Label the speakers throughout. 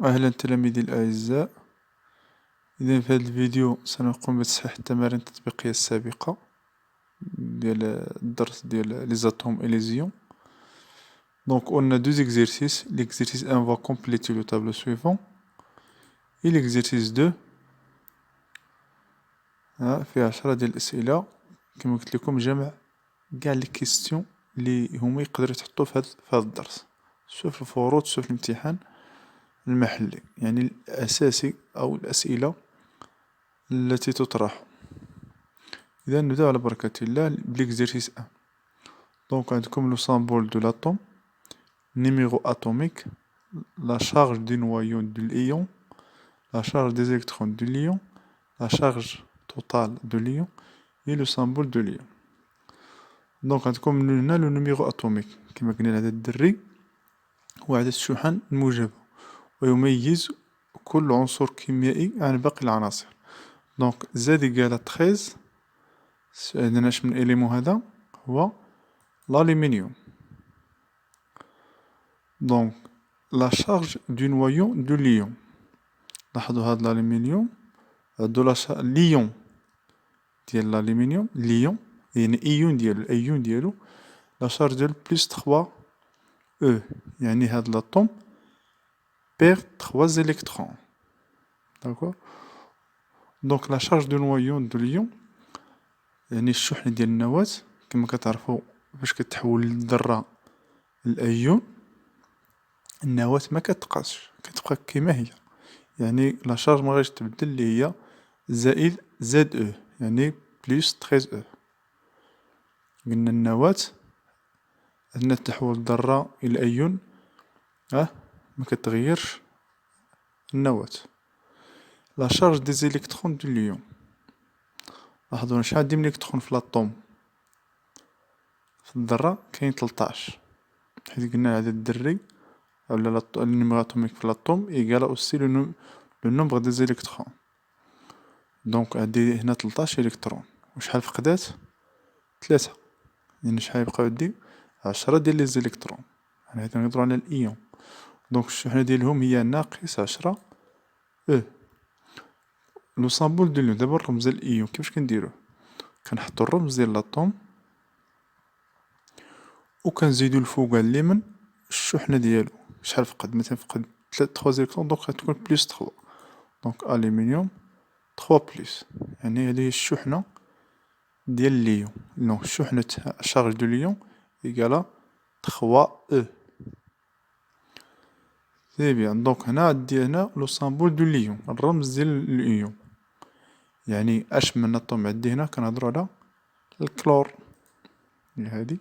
Speaker 1: أهلا تلاميذي الأعزاء. إذا في هذا الفيديو سنقوم بتصحيح التمارين التطبيقية السابقة ديال الدرس ديال لي زاتوم et les ions. Donc on a deux exercices. L'exercice 1 va compléter le tableau suivant. Et l'exercice 2 فيه 10 ديال الأسئلة كما قلت لكم جمع كاع لي كيستيون اللي هما يقدروا يتحطوا في هذا الدرس، سواء في الفروض سواء في الامتحان المحلي، يعني الأساسي أو الأسئلة التي تطرح. إذا نبدأ على بركة الله بليكزيرسيس 1. دونك عندكم لو سامبول دو لاتوم، numéro atomique, la charge du noyau de l'ion, la charge des électrons de l'ion, la charge totale de l'ion et le symbole de l'ion. دونك عندكم هنا لو نيميرو اتوميك كما قلنا لهذا الدري هو عدد الشحن الموجبة ويميز كل عنصر كيميائي عن باقي العناصر. دونك زد إيكال 13. عندنا اش من إليمون هذا هو l'aluminium. Donc, la charge du noyau de l'ion. لاحظوا هذا الألمنيوم هادو ليون ديال الألمنيوم ليون يعني إيون ديالو الأيون ديالو لا شارج ديالو بليس 3 أو، يعني هاد لاطوم بيغ 3 زيليكترون. داكور. دونك لا شارج دو نويو دو ليون يعني الشحنة ديال النواة كما كتعرفو فاش كتحول الذرة لأيون النواة ما كتبقاش كتبقى كيما هي، يعني لا شارج مغاديش تبدل اللي هي زائد زد او يعني بليس 13 او. قلنا النواة أثناء تحول الذرة إلى أيون ما كتغيرش النواة. لا شارج دي زيليكترون دو ليون، لاحظوا شحال دي من إلكترون في لاطوم في الذرة كاين 13، حيت قلنا عدد الذري أولا النيميرو أتوميك في لاطوم إيكال أوسي لو نومبر دي زيليكترون. دونك عندي هنا 13 إلكترون وشحال فقدات 3، يعني شحال يبقاو عندي 10 ديال لي زيليكترون، يعني هنا كنهضرو على الإيون. دونك الشحنة ديالهم هي ناقص 10 أو. لو سامبول دو ليون، دابا الرمز ديال الإيون كيفاش كنديروه؟ كنحطو الرمز ديال لاطوم وكنزيدو الفوقا اليمين الشحنة ديالو شحال فقد، مثلا فقد 3 زيليكترون دونك غتكون بليس 3. دونك ألومنيوم 3 بليس، يعني هادي هي الشحنة ديال ليون. دونك شحنة شارج دو ليون إيكالا 3 أو. سي بيان. دونك هنا عندي هنا لو سامبول دو ليون الرمز ديال الإيون، يعني اش من اطوم عندي هنا كنهضرو على الكلور. هي هادي.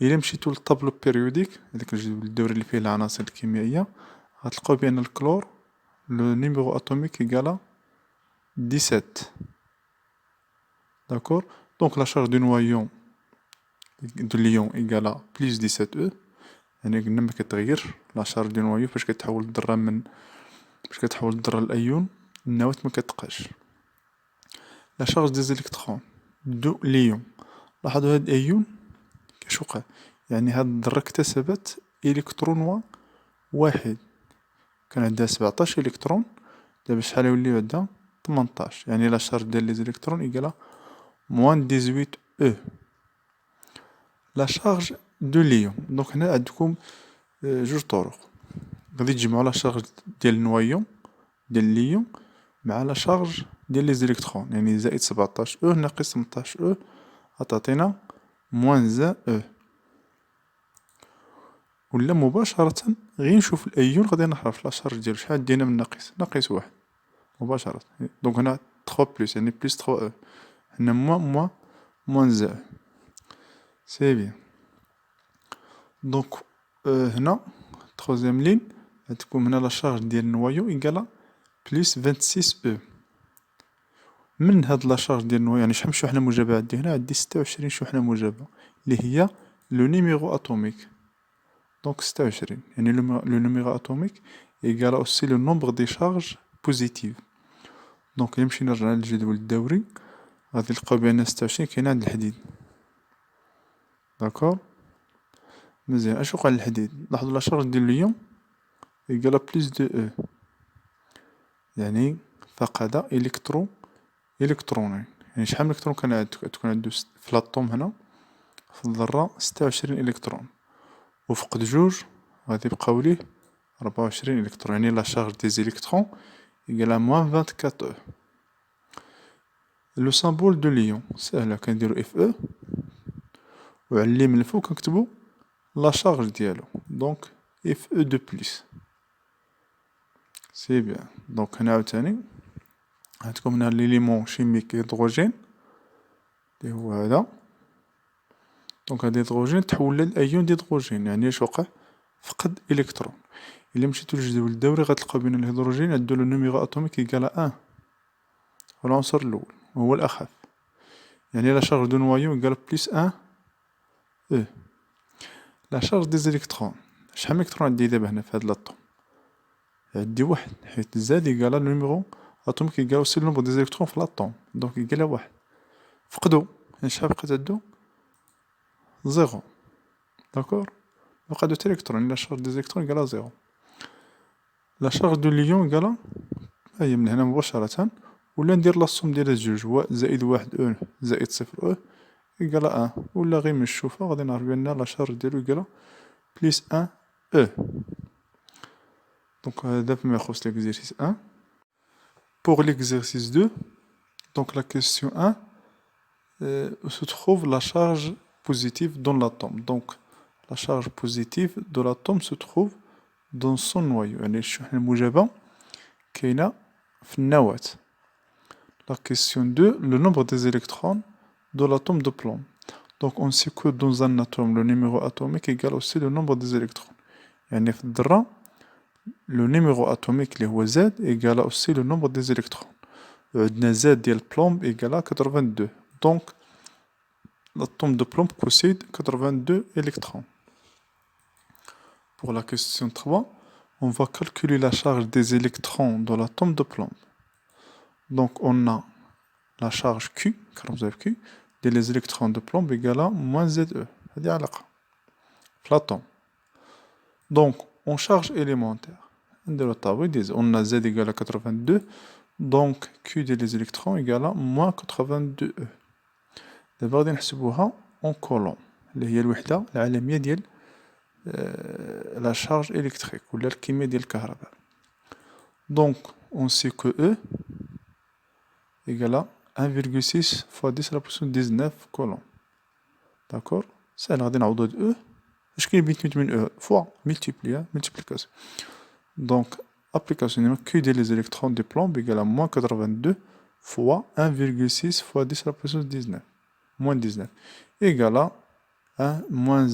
Speaker 1: إلا مشيتو للطابلو بيريوديك هداك الجدول الدوري اللي فيه العناصر الكيميائية غتلقاو بأن الكلور لو نيميرو أتوميك إيكالا 17. داكور. دونك لا شارج دو نوايون دو ليون إيكالا بليس 17 أو، يعني قلنا مكتغيرش لا شارج دو نوايو فاش كتحول الذرة فاش كتحول الذرة لأيون النواة مكتبقاش. لا شارج دي زيليكترون دو ليون، لاحظوا هاد أيون كاش وقع، يعني هاد الذرة اكتسبت إلكترون واحد، كان عندها 17 إلكترون دابا شحال يوليو عندها 18، يعني لا شارج ديال لي زيليكترون إيكالا موان 18 أو. لا شارج دو ليون، دونك هنا عندكم جوج طرق، غادي تجمعو لا شارج ديال النوايون ديال ليون مع لا شارج ديال لي زيليكترون، يعني زائد 17 أو ناقص 18 أو غتعطينا موان 1 أو. ولا مباشرة غير نشوف الأيون غادي نعرف لا شارج ديالو شحال دينا من ناقص 1 مباشرة. دونك هنا 3 بليس يعني بليس 3 أو، هنا موان 1. سي بيان. دونك هنا تخوزيام لين غتكون هنا لا شارج ديال النوايو إيكالا بليس 26 أو. من هاد لا شارج ديال النوايو يعني شحال من شحنة موجبة عندي هنا؟ عندي 26 شحنة موجبة اللي هي لو نيميرو أتوميك. دونك 26 يعني لو نيميرو أتوميك إيكال أوسي لو نومبر دي شارج بوزيتيف. دونك إلا مشينا نرجع للجدول الدوري غادي نلقاو بأن 26 كاينة عند الحديد. داكور. مزيان. اش وقع للحديد؟ لاحظوا لا شارج ديال اليوم égale à plus de E. يعني فقد إلكترونين. يعني شحال من إلكترون كان عندك؟ تكون عندو في الأطوم هنا في الذرة 26 إلكترون، وفقد جوج غادي يبقاو ليه 24 إلكترون. يعني لا شارج دي زيليكترون égale à moins 24 E. لو سامبول دو ليون ساهلة، كنديرو اف او وعلى اليمين الفوق كنكتبو لا شارج ديالو، دونك اف او دو بليس. سي بيان. دونك هنا عاوتاني عندكم هنا ليليمون شيميك هيدروجين اللي هو هذا. دونك هاد الهيدروجين تحول لأيون ديدروجين، يعني اش وقع؟ فقد إلكترون. إلا مشيتو للجدول الدوري غتلقاو بين الهيدروجين عندو لو نيميرو أتوميك إيكال أن، هو العنصر الأول وهو الأخف. يعني لا شارج دو نوايو إيكال بليس أن أو. لا شارج دي زيليكترون، شحال من إلكترون عندي دابا هنا في هاد لاطوم؟ عندي واحد، حيت زاد إيكال لو نيميرو أتوميك إيكال أوسي لو نومبر دي زيليكترون في لاطوم، دونك إيكال واحد. فقدو، يعني شحال بقات عندو؟ زيرو. داكور. بقى دو إلكترون، لا شارج دي زيليكترون إيكال زيرو. لا شارج دو ليون إيكال، هي من هنا مباشرة، ولا ندير لاصوم ديال هاد جوج، هو زائد واحد أو زائد صفر أو إيكال أن، ولا غير من الشوفة غادي نعرف بأن لا شارج ديالو إيكال بليس أن أو. دونك هذا فيما يخص l'exercice 1. Pour l'exercice 2, donc la question 1, où se trouve la charge positive dans l'atome. Donc la charge positive de l'atome se trouve dans son noyau. يعني الشحنة الموجبة كاينة في النواة. La question 2, le nombre des électrons de l'atome de plomb. Donc on sait que dans un atome, le numéro atomique égale aussi le nombre des électrons. يعني في الذرة le numéro atomique اللي هو Z égale aussi le nombre des électrons. عندنا Z ديال plomb égale à 82. Donc l'atome de plomb possède 82 électrons. Pour la question 3, on va calculer la charge des électrons dans l'atome de plomb. Donc on a la charge Q, Q, des électrons de plomb égale à moins ZE. هذه علاقة في l'atome. Donc en charge élémentaire, on a Z égale à 82, donc Q des électrons égale à moins 82E. دابا غادي نحسبوها en coulomb اللي هي الوحدة العالمية ديال la charge électrique ولا الكمية ديال الكهرباء. Donc on sait que E égale à 1,6 fois 10 à la puissance 19 coulomb. D'accord. سهل، غادي نعوضو هاد E. اش كاين بين 8 E fois multiplier multiplication. Donc application Q des électrons de plomb égale à moins 82 fois 1,6 fois 10 à la puissance 19 moins 19 égale à 1 moins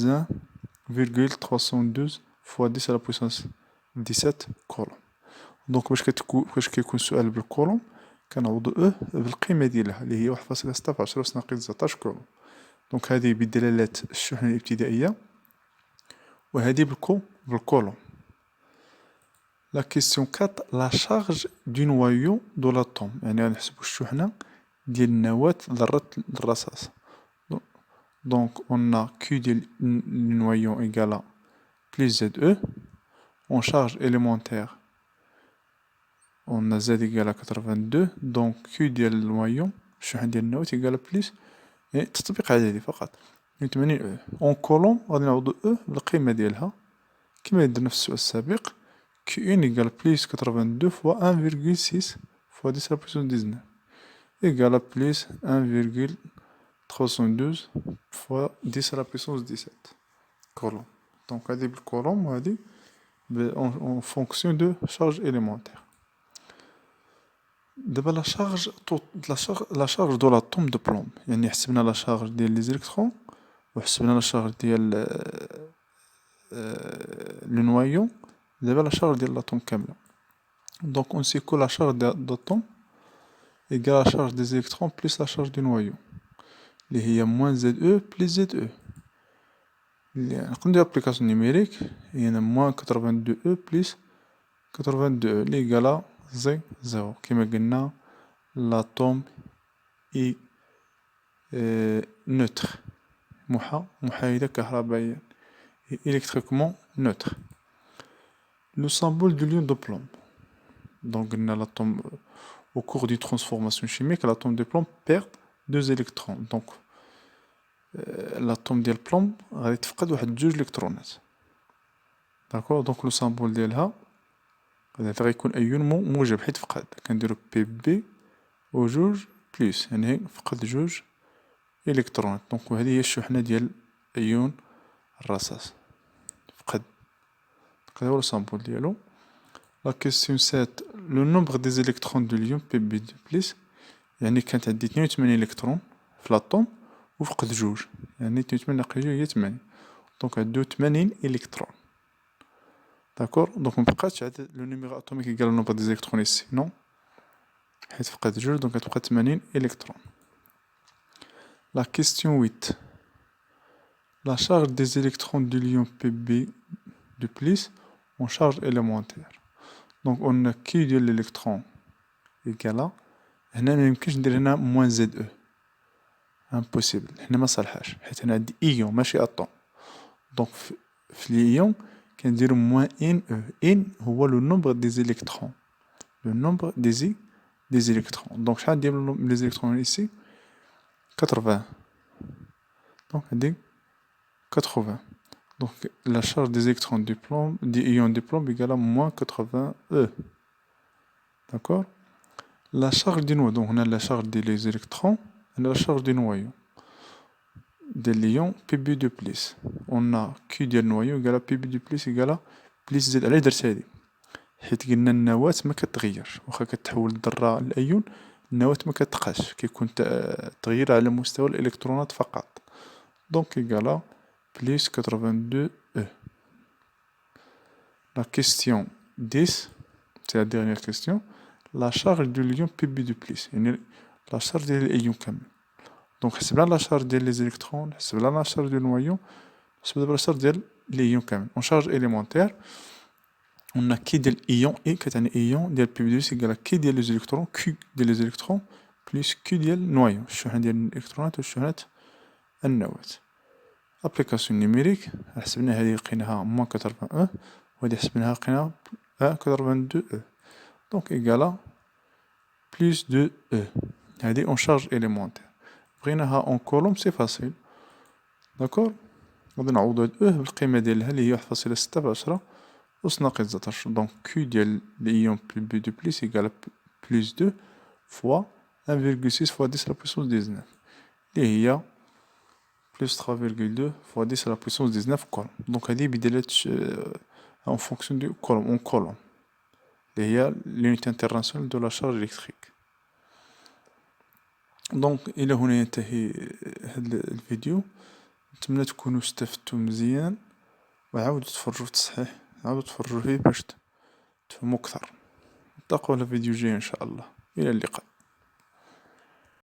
Speaker 1: 1,312 fois 10 à la puissance 17 coulomb. دونك باش كيكون السؤال بالكولوم كنعوضو او بالقيمة ديالها اللي هي 1.16 أس ناقص 19 كولوم. دونك هذه بدلالات الشحنة الابتدائية وهذه بالكولوم. La question 4, la charge du noyau de l'atome. يعني غنحسبو الشحنة ديال النواة ذرة الرصاص. Donc on a Q ديال النويو égale à plus ZE. En charge élémentaire on a Z égale à 82. Donc Q ديال النويو الشحنة ديال النواة égale à plus تطبيق عددي فقط 80 E. En coulomb غادي نعوضو E بالقيمة ديالها كما درنا في السؤال السابق. Q1 égale plus 82 fois 1,6 fois 10 à la puissance 19 égale à plus 1,312 fois 10 à la puissance 17 coulomb. Donc هذه بالكولوم وهذه en fonction de charge élémentaire. دابا la charge de l'atome de plomb، يعني حسبنا la charge ديال les électrons وحسبنا la charge ديال le noyau. دابا la charge ديال l'atome كاملة. Donc on sait que la charge d'atome égale la charge des électrons plus la charge du noyau اللي هي moins ZE plus ZE. نقدر ندير application numérique هي moins 82E plus 82E اللي égale زيرو. كما قلنا l'atome est neutre محايدة كهربائيا électriquement neutre. le symbole du lion de plomb. Donc, l'atome, au cours d'une transformation chimique, l'atome de plomb perd 2 électrons. Donc, l'atome de plomb va يتفقد واحد 2 électrons. D'accord. Donc, le symbole ديالها هذا غيكون أيون موجب حيت فقد. كنديرو بي بي وجوج بليس يعني فقد 2 إلكترونات. دونك وهذه هي الشحنة ديال أيون الرصاص فقد. هذا هو السامبول ديالو. لا كيسيون 7 لو نومبر دي زيليكترون دو ليون بي بي دو بليس يعني كانت عندي 82 إلكترون في لاطوم وفقد 2 يعني 82 ناقص 2 هي 8 دونك عندو 80 إلكترون. داكور. دونك مبقاتش عاد لو نيميرو اتوميك يقال نومبر دي زيليكترون إيسي نو حيت فقد 2 دونك غتبقى 80 إلكترون. La question 8. La charge des électrons du lion Pb de plus en charge élémentaire. Donc on a Q de l'électron égale à هنا ما يمكنش ندير هنا moins ZE. Impossible. هنا ما صالحاش حيت هنا عندي إيون ماشي أطوم. Donc في الإيون كنديرو moins NE. N هو le nombre des électrons. Le nombre des électrons. Donc شحال ديال les électrons ici 80. Donc, on dit 80. Donc, la charge des électrons du plomb, des ions de plomb égale à moins 80 E. D'accord. La charge du noyau, donc on a la charge des électrons, on a la charge du noyau. Des ions Pb de plus. On a Q du noyau égale à Pb de plus égale à plus Z. على درت هادي حيت قلنا النواة ما كتغيرش واخا كتحول الذرة لأيون النواة ما كتبقاش كيكون تغيير على مستوى الإلكترونات فقط. Donc égal à plus 82E. La question 10, c'est la dernière question. La charge du lion Pb de plus. La charge des ions كامل. Donc c'est bien la charge des électrons, c'est bien la charge du noyau, c'est bien la charge des ions كامل. En charge élémentaire, on a Q des ions et كتعني ion ديال Pb de plus égal à Q des électrons, Q des électrons plus Q ديال النويو. الشحنة ديال الإلكترونات والشحنة النواة. ابليكاسيون نيميريك حسبنا هذه لقيناها موان 80 او وهذه حسبناها لقيناها 82 او دونك ايكالا بليس دو او. هذه اون شارج اليمونتير. بغيناها اون كولوم سي فاسيل. داكور. غادي نعوضو هاد او بالقيمة ديالها اللي هي 1.6 في 10 أس ناقص 19. دونك كيو ديال ليون بي دو بليس ايكالا بليس 2 فوا 1.6 فوا 10 لا بويسونس 19 اللي هي plus 3,2 fois 10 à la puissance 19 colonnes. Donc, هذه بدالة en fonction du colonne, en colonne. اللي هي l'unité internationale de la charge électrique. Donc, إلى هنا ينتهي هذا الفيديو. نتمنى تكونوا استفدتوا مزيان وعاودوا تفرجوا في التصحيح عاودوا تفرجوا فيه باش تفهموا أكثر. نلتقوا في الفيديو الجاي إن شاء الله. إلى اللقاء.